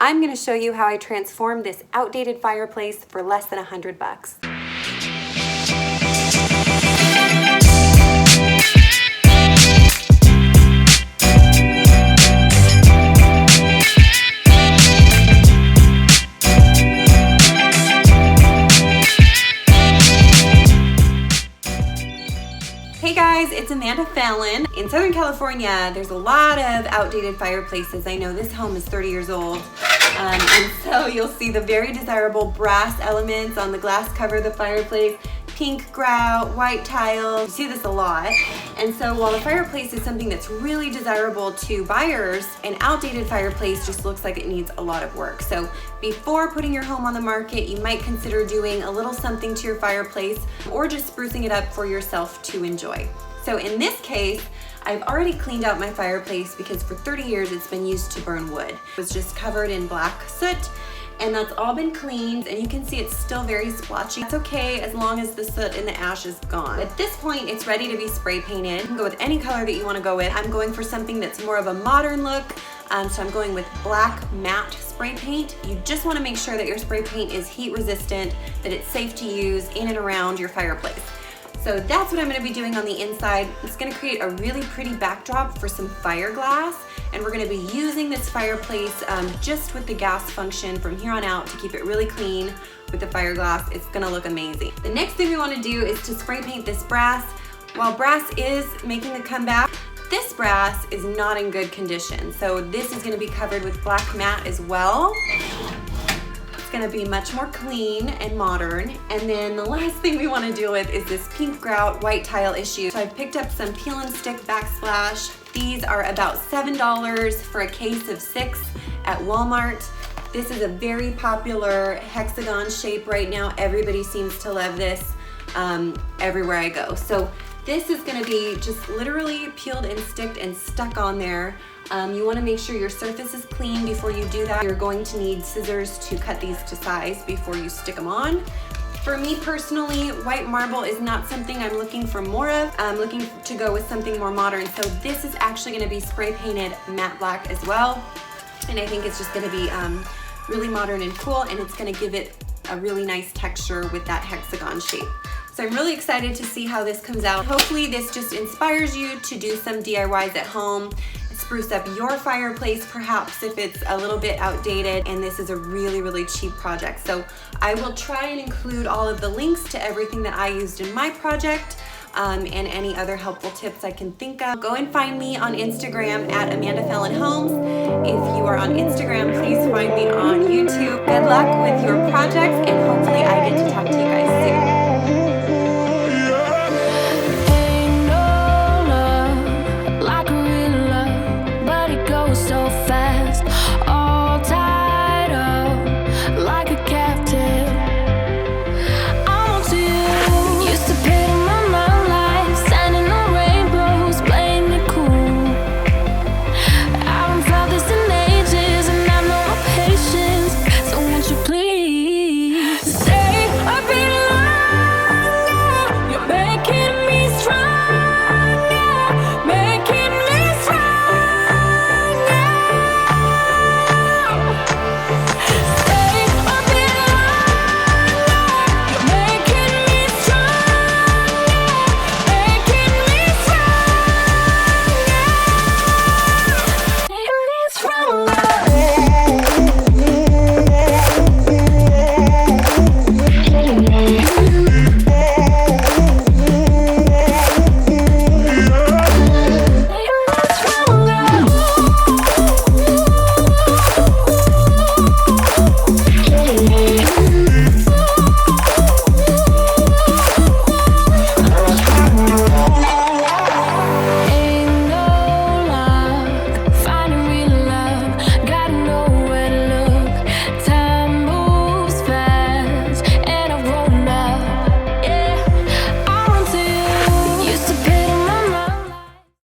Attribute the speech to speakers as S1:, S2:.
S1: I'm going to show you how I transformed this outdated fireplace for less than $100. Hey guys, it's Amanda Fallon. In Southern California, there's a lot of outdated fireplaces. I know this home is 30 years old. And so you'll see the very desirable brass elements on the glass cover of the fireplace, pink grout, white tile. You see this a lot. And so while the fireplace is something that's really desirable to buyers, an outdated fireplace just looks like it needs a lot of work. So before putting your home on the market, you might consider doing a little something to your fireplace or just sprucing it up for yourself to enjoy. So in this case, I've already cleaned out my fireplace because for 30 years it's been used to burn wood. It was just covered in black soot, and that's all been cleaned, and you can see it's still very splotchy. It's okay as long as the soot and the ash is gone. At this point, it's ready to be spray painted. You can go with any color that you want to go with. I'm going for something that's more of a modern look, so I'm going with black matte spray paint. You just want to make sure that your spray paint is heat resistant, that it's safe to use in and around your fireplace. So that's what I'm going to be doing on the inside. It's going to create a really pretty backdrop for some fire glass, and we're going to be using this fireplace just with the gas function from here on out to keep it really clean with the fire glass. It's going to look amazing. The next thing we want to do is to spray paint this brass. While brass is making a comeback, this brass is not in good condition. So this is going to be covered with black matte as well. Going to be much more clean and modern. And then the last thing we want to deal with is this pink grout white tile issue. So I picked up some peel and stick backsplash. These are about $7 for a case of 6 at Walmart. This is a very popular hexagon shape right now. Everybody seems to love this everywhere I go. So this is going to be just literally peeled and sticked and stuck on there. You want to make sure your surface is clean before you do that. You're going to need scissors to cut these to size before you stick them on. For me personally, white marble is not something I'm looking for more of. I'm looking to go with something more modern. So this is actually going to be spray painted matte black as well. And I think it's just going to be really modern and cool, and it's going to give it a really nice texture with that hexagon shape. So I'm really excited to see how this comes out. Hopefully this just inspires you to do some DIYs at home, spruce up your fireplace perhaps if it's a little bit outdated, and this is a really, really cheap project. So I will try and include all of the links to everything that I used in my project and any other helpful tips I can think of. Go and find me on Instagram at Amanda Fallon Homes. If you are on Instagram, please find me on YouTube. Good luck with your projects, and hopefully I get to talk to you guys